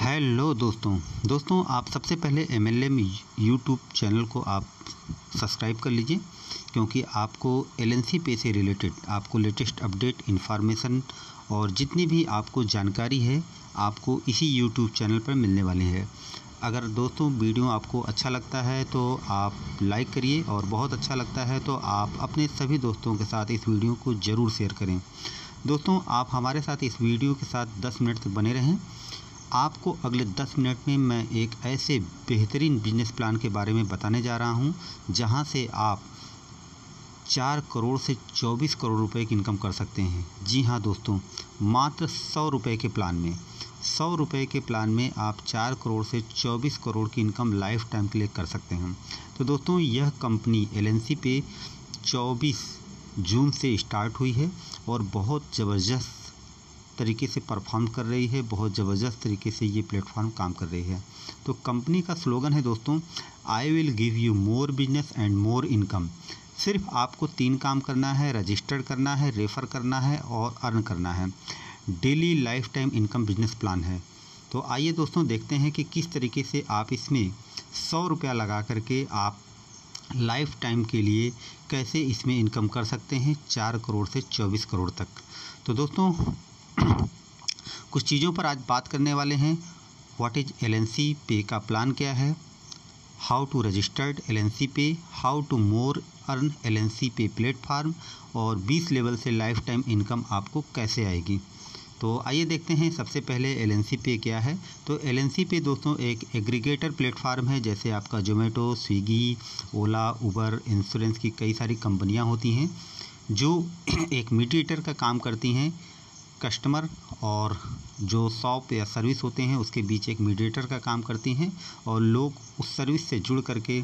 Hello दोस्तों आप सबसे पहले MLM यूट्यूब चैनल को आप सब्सक्राइब कर लीजिए, क्योंकि आपको LNC पे से रिलेटेड आपको लेटेस्ट अपडेट इन्फॉर्मेशन और जितनी भी आपको जानकारी है आपको इसी यूट्यूब चैनल पर मिलने वाली है। अगर दोस्तों वीडियो आपको अच्छा लगता है तो आप लाइक करिए, और बहुत अच्छा लगता है तो आप अपने सभी दोस्तों के साथ इस वीडियो को ज़रूर शेयर करें। दोस्तों आप हमारे साथ इस वीडियो के साथ 10 मिनट तक बने रहें। आपको अगले 10 मिनट में मैं एक ऐसे बेहतरीन बिजनेस प्लान के बारे में बताने जा रहा हूं, जहां से आप 4 करोड़ से 24 करोड़ रुपए की इनकम कर सकते हैं। जी हां दोस्तों, मात्र 100 रुपये के प्लान में 100 रुपये के प्लान में आप 4 करोड़ से 24 करोड़ की इनकम लाइफ टाइम के लिए कर सकते हैं। तो दोस्तों यह कंपनी LNC पे 24 जून से स्टार्ट हुई है और बहुत ज़बरदस्त तरीके से परफॉर्म कर रही है, बहुत ज़बरदस्त तरीके से ये प्लेटफॉर्म काम कर रही है। तो कंपनी का स्लोगन है दोस्तों, I will give you more business and more income. सिर्फ आपको 3 काम करना है, रजिस्टर्ड करना है, रेफ़र करना है और अर्न करना है। Daily life time income business plan है। तो आइए दोस्तों देखते हैं कि किस तरीके से आप इसमें 100 रुपया लगा करके आप लाइफ टाइम के लिए कैसे इसमें इनकम कर सकते हैं 4 करोड़ से 24 करोड़ तक। तो दोस्तों कुछ चीज़ों पर आज बात करने वाले हैं। व्हाट इज LNC पे का प्लान क्या है, how to registered LNC pay, how to more earn LNC pay platform, और 20 लेवल से लाइफ टाइम इनकम आपको कैसे आएगी। तो आइए देखते हैं सबसे पहले LNC पे क्या है। तो LNC पे दोस्तों एक एग्रीगेटर प्लेटफार्म है। जैसे आपका जोमेटो, स्विगी, ओला, उबर, इंश्योरेंस की कई सारी कंपनियां होती हैं जो एक मीडिएटर का काम करती हैं। कस्टमर और जो शॉप या सर्विस होते हैं उसके बीच एक मीडिएटर का काम करती हैं, और लोग उस सर्विस से जुड़ करके,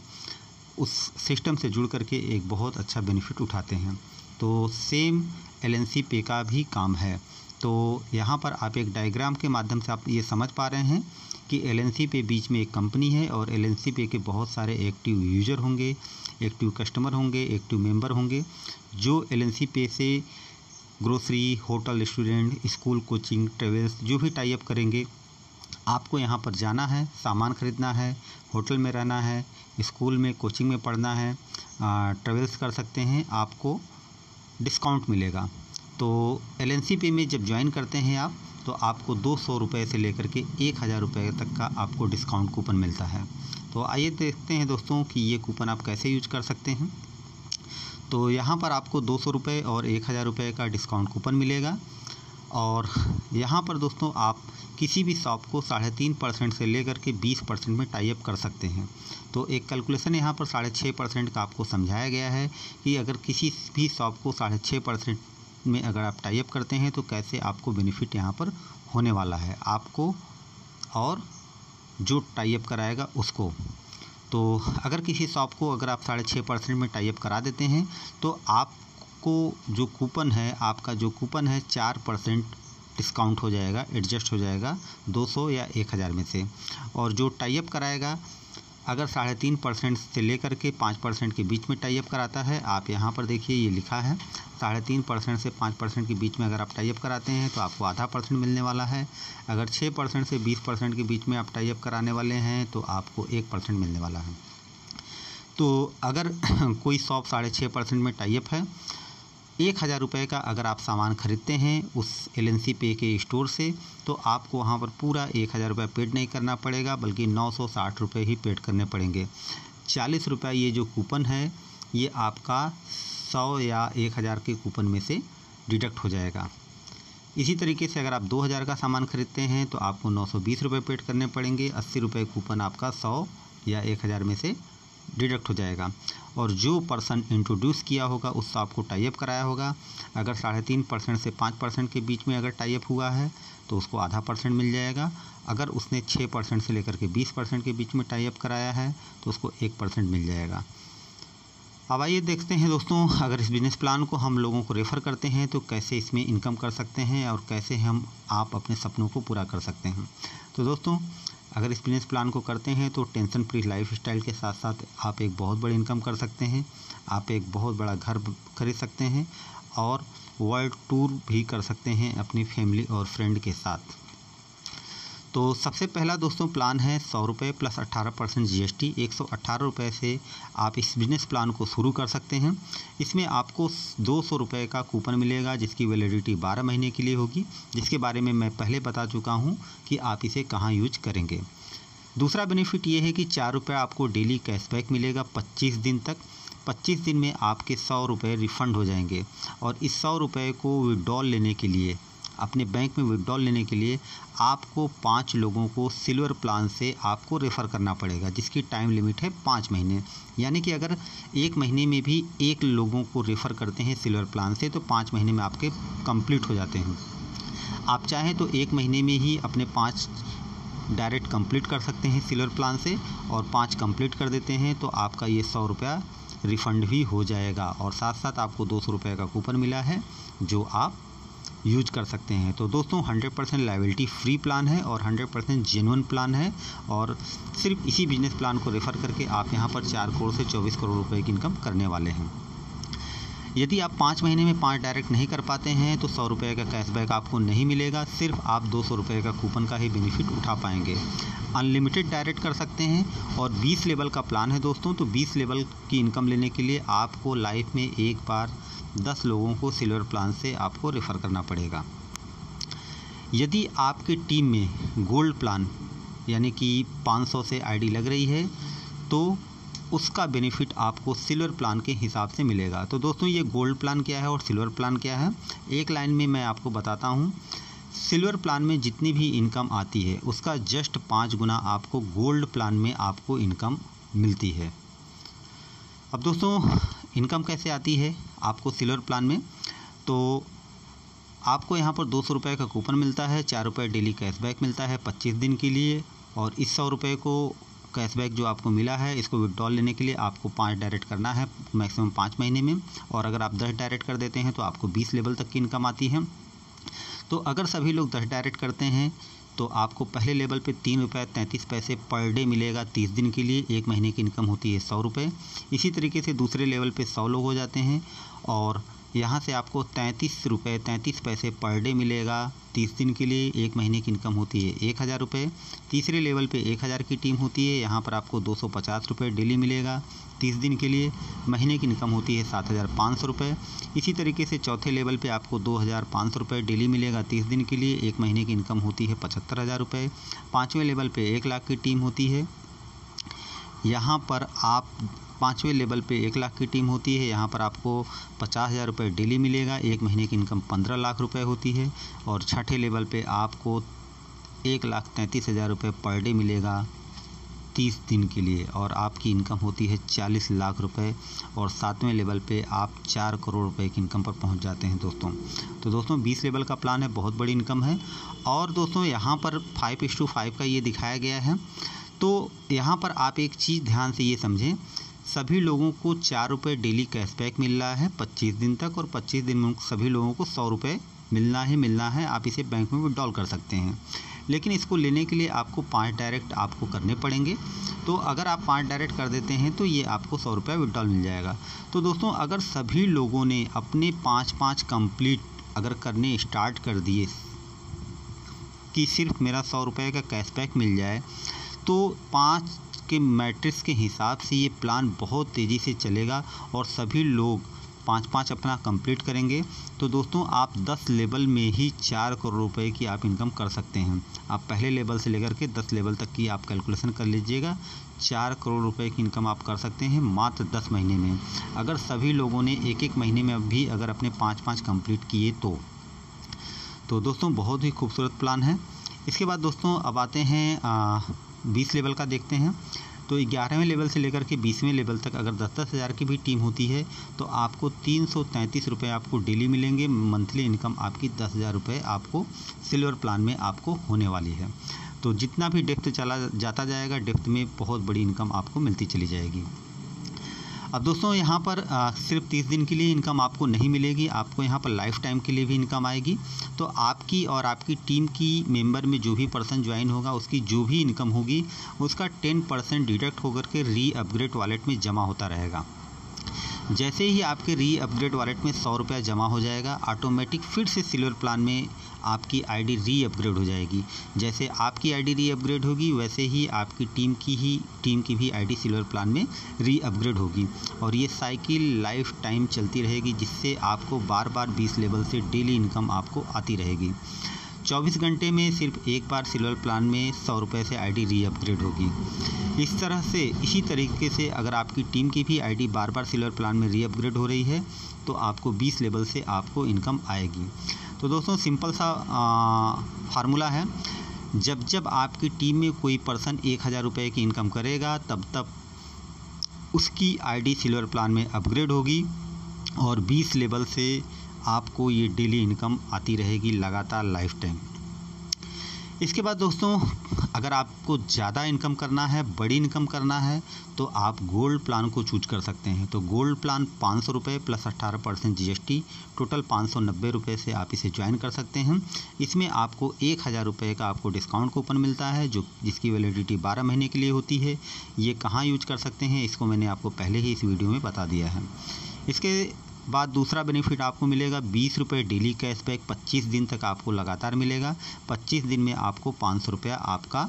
उस सिस्टम से जुड़ करके एक बहुत अच्छा बेनिफिट उठाते हैं। तो सेम LNC पे का भी काम है। तो यहाँ पर आप एक डायग्राम के माध्यम से आप ये समझ पा रहे हैं कि LNC पे बीच में एक कंपनी है और LNC पे के बहुत सारे एक्टिव यूज़र होंगे, एक्टिव कस्टमर होंगे, एक्टिव मेंबर होंगे, जो LNC पे से grocery, hotel, restaurant, school, coaching, travels जो भी टाई अप करेंगे, आपको यहाँ पर जाना है, सामान ख़रीदना है, होटल में रहना है, स्कूल में, कोचिंग में पढ़ना है, ट्रेवल्स कर सकते हैं, आपको डिस्काउंट मिलेगा। तो LNC पे में जब ज्वाइन करते हैं आप, तो आपको 200 रुपये से लेकर के 1000 रुपये तक का आपको डिस्काउंट कूपन मिलता है। तो आइए देखते हैं दोस्तों कि ये कूपन आप कैसे यूज कर सकते हैं। तो यहाँ पर आपको 200 रुपये और 1000 रुपये का डिस्काउंट कूपन मिलेगा, और यहाँ पर दोस्तों आप किसी भी शॉप को 3.5% से लेकर के 20% में टाई अप कर सकते हैं। तो एक कैलकुलेशन यहाँ पर 6.5% का आपको समझाया गया है कि अगर किसी भी शॉप को 6.5% में अगर आप टाई अप करते हैं तो कैसे आपको बेनिफिट यहाँ पर होने वाला है, आपको और जो टाई अप कराएगा उसको। तो अगर किसी शॉप को अगर आप 6.5% में टाई अप करा देते हैं तो आपको जो कूपन है, आपका जो कूपन है 4% डिस्काउंट हो जाएगा, एडजस्ट हो जाएगा 200 या 1000 में से। और जो टाई अप कराएगा अगर 3.5% से लेकर के 5% के बीच में टाई अप कराता है, आप यहाँ पर देखिए ये लिखा है 3.5% से 5% के बीच में अगर आप टाई अप कराते हैं तो आपको आधा % मिलने वाला है। अगर 6% से 20% के बीच में आप टाई अप कराने वाले हैं तो आपको 1% मिलने वाला है। तो अगर कोई शॉप 6.5% में टाई अप है, 1000 रुपये का अगर आप सामान खरीदते हैं उस LNC पे के स्टोर से, तो आपको वहाँ पर पूरा 1000 रुपये पेड नहीं करना पड़ेगा, बल्कि 960 रुपये ही पेड करने पड़ेंगे। 40 रुपये ये जो कूपन है ये आपका 100 या 1000 के कूपन में से डिडक्ट हो जाएगा। इसी तरीके से अगर आप 2000 का सामान खरीदते हैं तो आपको 920 रुपये पेड करने पड़ेंगे। 80 रुपये कूपन आपका 100 या 1000 में से डिडक्ट हो जाएगा। और जो पर्सन इंट्रोड्यूस किया होगा उस शॉप को टाई अप कराया होगा, अगर 3.5% से 5% के बीच में अगर टाई अप हुआ है तो उसको आधा % मिल जाएगा। अगर उसने 6% से लेकर के 20% के बीच में टाई अप कराया है तो उसको 1% मिल जाएगा। अब आइए देखते हैं दोस्तों, अगर इस बिज़नेस प्लान को हम लोगों को रेफ़र करते हैं तो कैसे इसमें इनकम कर सकते हैं और कैसे आप अपने सपनों को पूरा कर सकते हैं। तो दोस्तों अगर इस बिज़नेस प्लान को करते हैं तो टेंशन फ्री लाइफ स्टाइल के साथ साथ आप एक बहुत बड़ी इनकम कर सकते हैं, आप एक बहुत बड़ा घर खरीद सकते हैं और वर्ल्ड टूर भी कर सकते हैं अपनी फैमिली और फ्रेंड के साथ। तो सबसे पहला दोस्तों प्लान है 100 रुपये प्लस 18% GST। 118 रुपये से आप इस बिज़नेस प्लान को शुरू कर सकते हैं। इसमें आपको 200 रुपये का कूपन मिलेगा जिसकी वैलिडिटी 12 महीने के लिए होगी, जिसके बारे में मैं पहले बता चुका हूँ कि आप इसे कहाँ यूज करेंगे। दूसरा बेनिफिट ये है कि 4 रुपये आपको डेली कैशबैक मिलेगा 25 दिन तक। 25 दिन में आपके 100 रुपये रिफ़ंड हो जाएंगे और इस 100 रुपये को विड्रॉल लेने के लिए, अपने बैंक में विड्रॉल लेने के लिए आपको 5 लोगों को सिल्वर प्लान से आपको रेफ़र करना पड़ेगा, जिसकी टाइम लिमिट है 5 महीने। यानी कि अगर 1 महीने में भी 1 लोगों को रेफ़र करते हैं सिल्वर प्लान से तो 5 महीने में आपके कंप्लीट हो जाते हैं। आप चाहें तो 1 महीने में ही अपने 5 डायरेक्ट कंप्लीट कर सकते हैं सिल्वर प्लान से, और 5 कंप्लीट कर देते हैं तो आपका ये 100 रुपया रिफ़ंड भी हो जाएगा और साथ साथ आपको 200 रुपये का कूपन मिला है जो आप यूज कर सकते हैं। तो दोस्तों 100% लायबिलिटी फ्री प्लान है और 100% जेन्युइन प्लान है, और सिर्फ इसी बिजनेस प्लान को रेफ़र करके आप यहाँ पर 4 करोड़ से 24 करोड़ रुपए की इनकम करने वाले हैं। यदि आप 5 महीने में 5 डायरेक्ट नहीं कर पाते हैं तो 100 रुपये का कैशबैक आपको नहीं मिलेगा, सिर्फ आप 200 रुपये का कूपन का ही बेनिफिट उठा पाएंगे। अनलिमिटेड डायरेक्ट कर सकते हैं और 20 लेवल का प्लान है दोस्तों। तो 20 लेवल की इनकम लेने के लिए आपको लाइफ में एक बार 10 लोगों को सिल्वर प्लान से आपको रेफ़र करना पड़ेगा। यदि आपकी टीम में गोल्ड प्लान यानी कि 500 से आईडी लग रही है तो उसका बेनिफिट आपको सिल्वर प्लान के हिसाब से मिलेगा। तो दोस्तों ये गोल्ड प्लान क्या है और सिल्वर प्लान क्या है, एक लाइन में मैं आपको बताता हूँ। सिल्वर प्लान में जितनी भी इनकम आती है उसका जस्ट 5 गुना आपको गोल्ड प्लान में आपको इनकम मिलती है। अब दोस्तों इनकम कैसे आती है आपको सिल्वर प्लान में, तो आपको यहाँ पर 200 रुपये का कूपन मिलता है, 4 रुपये डेली कैशबैक मिलता है 25 दिन के लिए, और इस 100 रुपये को कैशबैक जो आपको मिला है इसको विड्रॉल लेने के लिए आपको 5 डायरेक्ट करना है मैक्सिमम 5 महीने में, और अगर आप 10 डायरेक्ट कर देते हैं तो आपको 20 लेवल तक की इनकम आती है। तो अगर सभी लोग 10 डायरेक्ट करते हैं तो आपको पहले लेवल पे 3 रुपये 33 पैसे पर डे मिलेगा 30 दिन के लिए। 1 महीने की इनकम होती है 100 रुपये। इसी तरीके से दूसरे लेवल पे 100 लोग हो जाते हैं और यहाँ से आपको 33 रुपये 33 पैसे पर डे मिलेगा 30 दिन के लिए। 1 महीने की इनकम होती है 1000 रुपये। तीसरे लेवल पे 1000 की टीम होती है, यहाँ पर आपको 250 रुपये डेली मिलेगा 30 दिन के लिए। महीने की इनकम होती है 7500 रुपये। इसी तरीके से चौथे लेवल पे आपको 2500 रुपये डेली मिलेगा 30 दिन के लिए। 1 महीने की इनकम होती है 75000 रुपये। 5वें लेवल पे 1 लाख की टीम होती है, यहाँ पर आप 5वें लेवल पे 1 लाख की टीम होती है, यहाँ पर आपको 50,000 रुपये डेली मिलेगा। 1 महीने की इनकम 15 लाख रुपए होती है। और छठे लेवल पे आपको 1,33,000 रुपये पर डे मिलेगा 30 दिन के लिए, और आपकी इनकम होती है 40 लाख रुपए। और 7वें लेवल पे आप 4 करोड़ रुपए की इनकम पर पहुंच जाते हैं दोस्तों। तो दोस्तों 20 लेवल का प्लान है, बहुत बड़ी इनकम है। और दोस्तों यहाँ पर 5:5 का ये दिखाया गया है। तो यहाँ पर आप एक चीज़ ध्यान से ये समझें, सभी लोगों को 4 रुपये डेली कैशबैक मिल रहा है 25 दिन तक, और 25 दिन में सभी लोगों को 100 रुपये मिलना है। आप इसे बैंक में विड्रॉल कर सकते हैं, लेकिन इसको लेने के लिए आपको 5 डायरेक्ट आपको करने पड़ेंगे। तो अगर आप 5 डायरेक्ट कर देते हैं तो ये आपको 100 रुपये विड्रॉल मिल जाएगा। तो दोस्तों अगर सभी लोगों ने अपने 5 कंप्लीट अगर करने स्टार्ट कर दिए कि सिर्फ मेरा 100 रुपये का कैशबैक मिल जाए, तो 5 के मैट्रिक्स के हिसाब से ये प्लान बहुत तेज़ी से चलेगा और सभी लोग 5 अपना कंप्लीट करेंगे। तो दोस्तों आप 10 लेवल में ही 4 करोड़ रुपए की आप इनकम कर सकते हैं। आप पहले लेवल से लेकर के 10 लेवल तक की आप कैलकुलेशन कर लीजिएगा, 4 करोड़ रुपए की इनकम आप कर सकते हैं मात्र 10 महीने में। अगर सभी लोगों ने 1-1 महीने में भी अगर अपने 5 कंप्लीट किए तो दोस्तों बहुत ही खूबसूरत प्लान है। इसके बाद दोस्तों अब आते हैं 20 लेवल का देखते हैं। तो 11वें लेवल से लेकर के 20वें लेवल तक अगर 10-10 हज़ार की भी टीम होती है तो आपको 333 रुपये आपको डेली मिलेंगे। मंथली इनकम आपकी 10,000 रुपये आपको सिल्वर प्लान में आपको होने वाली है। तो जितना भी डेप्थ चला जाता जाएगा, डेप्थ में बहुत बड़ी इनकम आपको मिलती चली जाएगी। अब दोस्तों यहाँ पर सिर्फ 30 दिन के लिए इनकम आपको नहीं मिलेगी, आपको यहाँ पर लाइफ टाइम के लिए भी इनकम आएगी। तो आपकी और आपकी टीम की मेंबर में जो भी पर्सन ज्वाइन होगा उसकी जो भी इनकम होगी उसका 10% डिडक्ट होकर के री अपग्रेड वॉलेट में जमा होता रहेगा। जैसे ही आपके री अपग्रेड वॉलेट में 100 रुपया जमा हो जाएगा, ऑटोमेटिक फिर से सिल्वर प्लान में आपकी आईडी री अपग्रेड हो जाएगी। जैसे आपकी आईडी री अपग्रेड होगी वैसे ही आपकी टीम की भी आईडी सिल्वर प्लान में री अपग्रेड होगी और ये साइकिल लाइफ टाइम चलती रहेगी, जिससे आपको बार बार 20 लेवल से डेली इनकम आपको आती रहेगी। 24 घंटे में सिर्फ एक बार सिल्वर प्लान में 100 रुपये से आईडी री अपग्रेड होगी। इसी तरीके से अगर आपकी टीम की भी आईडी बार बार सिल्वर प्लान में री अपग्रेड हो रही है तो आपको 20 लेवल से आपको इनकम आएगी। तो दोस्तों सिंपल सा फार्मूला है, जब आपकी टीम में कोई पर्सन 1000 रुपये की इनकम करेगा तब उसकी आईडी सिल्वर प्लान में अपग्रेड होगी और 20 लेवल से आपको ये डेली इनकम आती रहेगी लगातार लाइफ टाइम। इसके बाद दोस्तों अगर आपको ज़्यादा इनकम करना है, बड़ी इनकम करना है, तो आप गोल्ड प्लान को चूज कर सकते हैं। तो गोल्ड प्लान 500 रुपये प्लस 18% GST, टोटल 590 रुपये से आप इसे ज्वाइन कर सकते हैं। इसमें आपको 1000 रुपये का आपको डिस्काउंट कूपन मिलता है जिसकी वैलिडिटी 12 महीने के लिए होती है। ये कहाँ यूज कर सकते हैं इसको मैंने आपको पहले ही इस वीडियो में बता दिया है। इसके बाद दूसरा बेनिफिट आपको मिलेगा 20 रुपये डेली कैशबैक, 25 दिन तक आपको लगातार मिलेगा। 25 दिन में आपको 500 रुपया आपका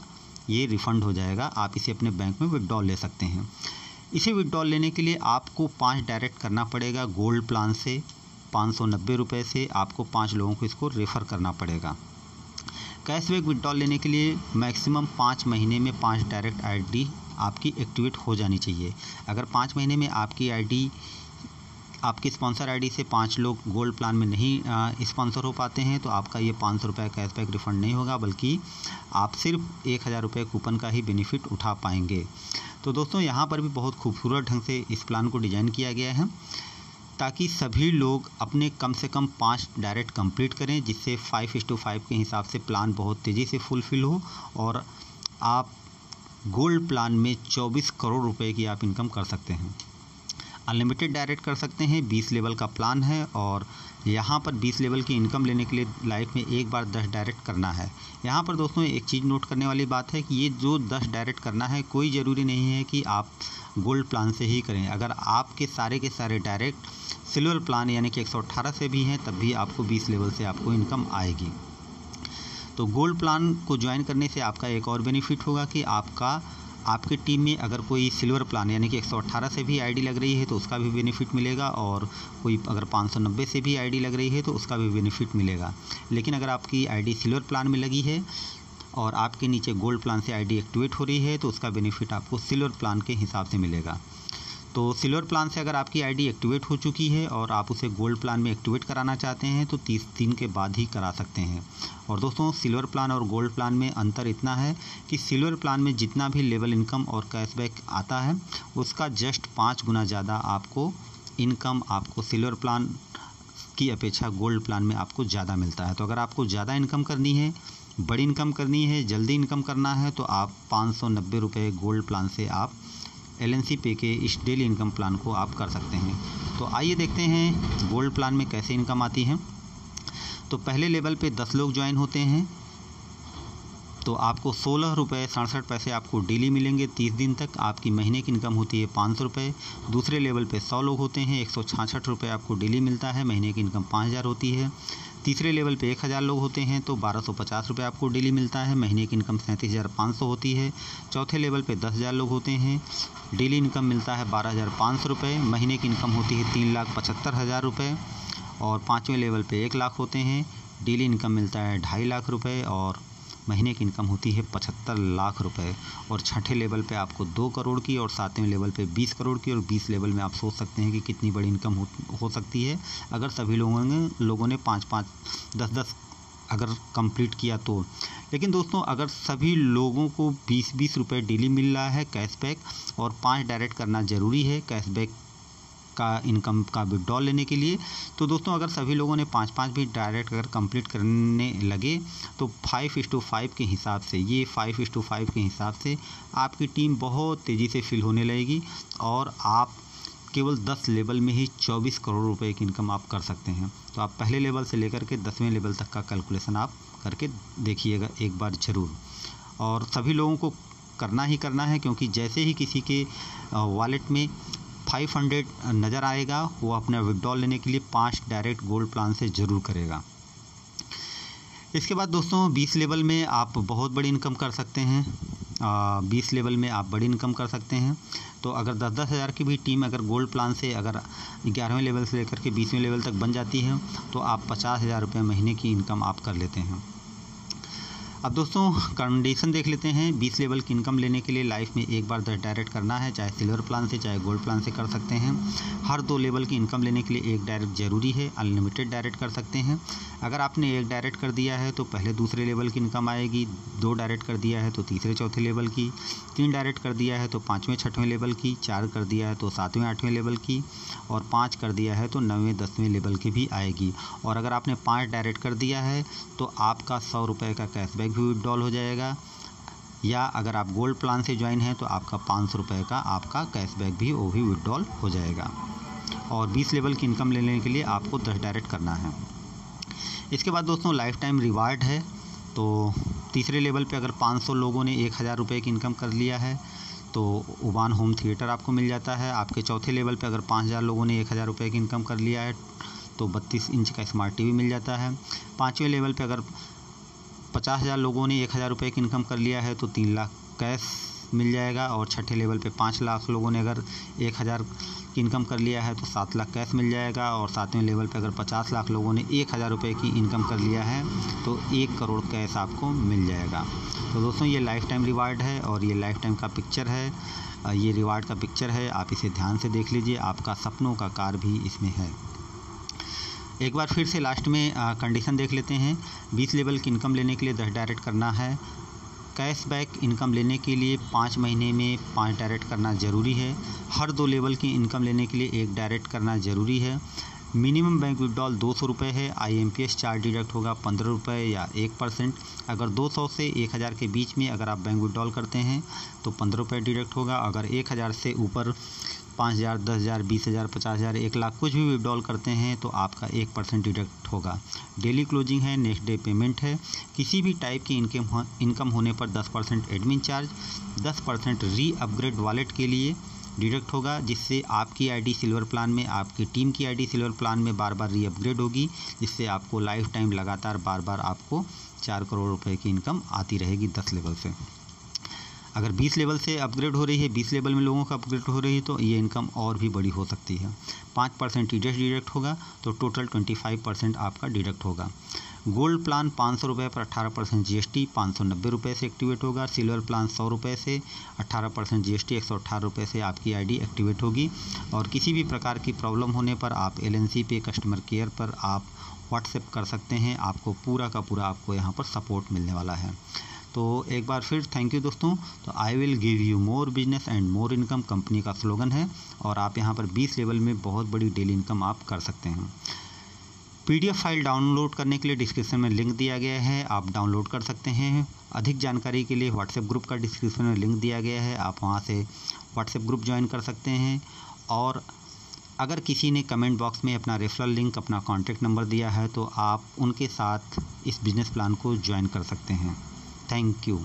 ये रिफ़ंड हो जाएगा। आप इसे अपने बैंक में विड्रॉल ले सकते हैं। इसे विड्रॉल लेने के लिए आपको 5 डायरेक्ट करना पड़ेगा गोल्ड प्लान से। 590 रुपये से आपको 5 लोगों को इसको रेफ़र करना पड़ेगा। कैशबैक विड्रॉल लेने के लिए मैक्सिमम 5 महीने में 5 डायरेक्ट आईडी आपकी एक्टिवेट हो जानी चाहिए। अगर 5 महीने में आपकी स्पॉन्सर आईडी से 5 लोग गोल्ड प्लान में नहीं स्पॉन्सर हो पाते हैं तो आपका ये 500 रुपये कैशबैक रिफ़ंड नहीं होगा, बल्कि आप सिर्फ 1000 रुपये कूपन का ही बेनिफिट उठा पाएंगे। तो दोस्तों यहाँ पर भी बहुत खूबसूरत ढंग से इस प्लान को डिज़ाइन किया गया है ताकि सभी लोग अपने कम से कम 5 डायरेक्ट कंप्लीट करें, जिससे 5:5 के हिसाब से प्लान बहुत तेज़ी से फुलफ़िल हो और आप गोल्ड प्लान में 24 करोड़ रुपए की आप इनकम कर सकते हैं। अनलिमिटेड डायरेक्ट कर सकते हैं। 20 लेवल का प्लान है और यहाँ पर 20 लेवल की इनकम लेने के लिए लाइफ में एक बार 10 डायरेक्ट करना है। यहाँ पर दोस्तों एक चीज़ नोट करने वाली बात है कि ये जो 10 डायरेक्ट करना है कोई ज़रूरी नहीं है कि आप गोल्ड प्लान से ही करें। अगर आपके सारे के सारे डायरेक्ट सिल्वर प्लान यानी कि 118 से भी हैं तब भी आपको 20 लेवल से आपको इनकम आएगी। तो गोल्ड प्लान को ज्वाइन करने से आपका एक और बेनिफिट होगा कि आपके टीम में अगर कोई सिल्वर प्लान यानी कि 118 से भी आईडी लग रही है तो उसका भी बेनिफिट मिलेगा और कोई अगर 590 से भी आईडी लग रही है तो उसका भी बेनिफिट मिलेगा। लेकिन अगर आपकी आईडी सिल्वर प्लान में लगी है और आपके नीचे गोल्ड प्लान से आईडी एक्टिवेट हो रही है तो उसका बेनिफिट आपको सिल्वर प्लान के हिसाब से मिलेगा। तो सिल्वर प्लान से अगर आपकी आईडी एक्टिवेट हो चुकी है और आप उसे गोल्ड प्लान में एक्टिवेट कराना चाहते हैं तो 30 दिन के बाद ही करा सकते हैं। और दोस्तों सिल्वर प्लान और गोल्ड प्लान में अंतर इतना है कि सिल्वर प्लान में जितना भी लेवल इनकम और कैशबैक आता है उसका जस्ट 5 गुना ज़्यादा आपको इनकम आपको सिल्वर प्लान की अपेक्षा गोल्ड प्लान में आपको ज़्यादा मिलता है। तो अगर आपको ज़्यादा इनकम करनी है, बड़ी इनकम करनी है, जल्दी इनकम करना है तो आप 590 रुपये गोल्ड प्लान से आप LNC पे के इस डेली इनकम प्लान को आप कर सकते हैं। तो आइए देखते हैं गोल्ड प्लान में कैसे इनकम आती है। तो पहले लेवल पे 10 लोग ज्वाइन होते हैं तो आपको 16 रुपये 67 पैसे आपको डेली मिलेंगे 30 दिन तक। आपकी महीने की इनकम होती है 500 रुपये। दूसरे लेवल पे 100 लोग होते हैं, 166 रुपये आपको डेली मिलता है, महीने की इनकम 5000 होती है। तीसरे लेवल पे 1000 लोग होते हैं तो 1250 रुपये आपको डेली मिलता है, महीने की इनकम 37,500 होती है। चौथे लेवल पे 10,000 लोग होते हैं, डेली इनकम मिलता है 12,500 रुपये, महीने की इनकम होती है 3,75,000 रुपये। और पाँचवें लेवल पे 1 लाख होते हैं, डेली इनकम मिलता है 2.5 लाख रुपये और महीने की इनकम होती है 75 लाख रुपए। और छठे लेवल पे आपको 2 करोड़ की और 7वें लेवल पे 20 करोड़ की और 20 लेवल में आप सोच सकते हैं कि कितनी बड़ी इनकम हो सकती है अगर सभी लोगों ने 5-5, 10-10 अगर कंप्लीट किया तो। लेकिन दोस्तों अगर सभी लोगों को 20-20 रुपये डेली मिल रहा है कैशबैक और 5 डायरेक्ट करना ज़रूरी है कैशबैक का इनकम का विड्रॉल लेने के लिए, तो दोस्तों अगर सभी लोगों ने 5-5 भी डायरेक्ट अगर कंप्लीट करने लगे तो 5:5 के हिसाब से, ये 5:5 के हिसाब से आपकी टीम बहुत तेज़ी से फिल होने लगेगी और आप केवल 10 लेवल में ही 24 करोड़ रुपए की इनकम आप कर सकते हैं। तो आप पहले लेवल से लेकर के 10वें लेवल तक का कैलकुलेशन आप करके देखिएगा एक बार ज़रूर। और सभी लोगों को करना ही करना है, क्योंकि जैसे ही किसी के वॉलेट में 500 नज़र आएगा वो अपना विड्रॉल लेने के लिए 5 डायरेक्ट गोल्ड प्लान से ज़रूर करेगा। इसके बाद दोस्तों 20 लेवल में आप बहुत बड़ी इनकम कर सकते हैं। 20 लेवल में आप बड़ी इनकम कर सकते हैं। तो अगर 10-10 हज़ार की भी टीम अगर गोल्ड प्लान से अगर 11वें लेवल से लेकर के 20वें लेवल तक बन जाती है तो आप 50,000 रुपये महीने की इनकम आप कर लेते हैं। अब दोस्तों कंडीशन देख लेते हैं। 20 लेवल की इनकम लेने के लिए लाइफ में एक बार 10 डायरेक्ट करना है, चाहे सिल्वर प्लान से चाहे गोल्ड प्लान से कर सकते हैं। हर 2 लेवल की इनकम लेने के लिए एक डायरेक्ट ज़रूरी है, अनलिमिटेड डायरेक्ट कर सकते हैं। अगर आपने एक डायरेक्ट कर दिया है तो पहले दूसरे लेवल की इनकम आएगी, 2 डायरेक्ट कर दिया है तो तीसरे चौथे लेवल की, 3 डायरेक्ट कर दिया है तो 5वें 6वें लेवल की, 4 कर दिया है तो 7वें 8वें लेवल की और 5 कर दिया है तो 9वें 10वें लेवल की भी आएगी। और अगर आपने 5 डायरेक्ट कर दिया है तो आपका 100 रुपये का कैशबैक भी विड्रॉल हो जाएगा, या अगर आप गोल्ड प्लान से ज्वाइन हैं तो आपका 500 रुपये का आपका कैशबैक भी वो भी विड्रॉल हो जाएगा। और 20 लेवल की इनकम लेने के लिए आपको 10 डायरेक्ट करना है। इसके बाद दोस्तों लाइफ टाइम रिवार्ड है। तो तीसरे लेवल पे अगर 500 लोगों ने 1000 रुपये की इनकम कर लिया है तो उबान होम थिएटर आपको मिल जाता है। आपके चौथे लेवल पे अगर 5000 लोगों ने 1000 रुपये की इनकम कर लिया है तो 32 इंच का स्मार्ट टीवी मिल जाता है। 5वें लेवल पे अगर 50,000 लोगों ने 1000 रुपये की इनकम कर लिया है तो 3 लाख कैश मिल जाएगा। और छठे लेवल पे 5 लाख लोगों ने अगर 1000 की इनकम कर लिया है तो 7 लाख कैश मिल जाएगा। और 7वें लेवल पे अगर 50 लाख लोगों ने 1000 रुपये की इनकम कर लिया है तो 1 करोड़ कैश आपको मिल जाएगा। तो दोस्तों ये लाइफ टाइम रिवार्ड है और ये लाइफ टाइम का पिक्चर है, ये रिवार्ड का पिक्चर है, आप इसे ध्यान से देख लीजिए। आपका सपनों का कार भी इसमें है। एक बार फिर से लास्ट में कंडीशन देख लेते हैं। 20 लेवल की इनकम लेने के लिए 10 डायरेक्ट करना है। कैशबैक इनकम लेने के लिए 5 महीने में 5 डायरेक्ट करना ज़रूरी है। हर 2 लेवल की इनकम लेने के लिए 1 डायरेक्ट करना ज़रूरी है। मिनिमम बैंक विड्रॉल 200 रुपये है। IMPS चार्ज डिडक्ट होगा 15 रुपये या 1%। अगर 200 से 1000 के बीच में अगर आप बैंक विड्रॉल करते हैं तो 15 रुपये डिडक्ट होगा। अगर 1000 से ऊपर 5000, 10,000, 20,000, 50,000, 1 लाख कुछ भी विड्रॉल करते हैं तो आपका 1% डिडक्ट होगा। डेली क्लोजिंग है, नेक्स्ट डे पेमेंट है। किसी भी टाइप की इनकम होने पर 10% एडमिन चार्ज, 10% री अपग्रेड वॉलेट के लिए डिडक्ट होगा, जिससे आपकी आईडी सिल्वर प्लान में, आपकी टीम की आईडी सिल्वर प्लान में बार बार री अपग्रेड होगी, जिससे आपको लाइफ टाइम लगातार बार बार आपको 4 करोड़ रुपए की इनकम आती रहेगी 10 लेवल से। अगर 20 लेवल से अपग्रेड हो रही है, 20 लेवल में लोगों का अपग्रेड हो रही है तो ये इनकम और भी बड़ी हो सकती है। 5% टीडीएस डिडक्ट होगा तो टोटल 25% आपका डिडक्ट होगा। गोल्ड प्लान 500 रुपये पर 18% GST 590 रुपये से एक्टिवेट होगा। सिल्वर प्लान 100 रुपये से 18% GST 118 रुपये से आपकी आईडी एक्टिवेट होगी। और किसी भी प्रकार की प्रॉब्लम होने पर आप LNC पे कस्टमर केयर पर आप व्हाट्सएप कर सकते हैं। आपको पूरा का पूरा आपको यहाँ पर सपोर्ट मिलने वाला है। तो एक बार फिर थैंक यू दोस्तों। तो I will give you more business and more income company का स्लोगन है और आप यहाँ पर 20 लेवल में बहुत बड़ी डेली इनकम आप कर सकते हैं। PDF फाइल डाउनलोड करने के लिए डिस्क्रिप्शन में लिंक दिया गया है, आप डाउनलोड कर सकते हैं। अधिक जानकारी के लिए व्हाट्सएप ग्रुप का डिस्क्रिप्शन में लिंक दिया गया है, आप वहाँ से व्हाट्सएप ग्रुप ज्वाइन कर सकते हैं। और अगर किसी ने कमेंट बॉक्स में अपना रेफरल लिंक, अपना कॉन्टैक्ट नंबर दिया है तो आप उनके साथ इस बिज़नेस प्लान को ज्वाइन कर सकते हैं। Thank you.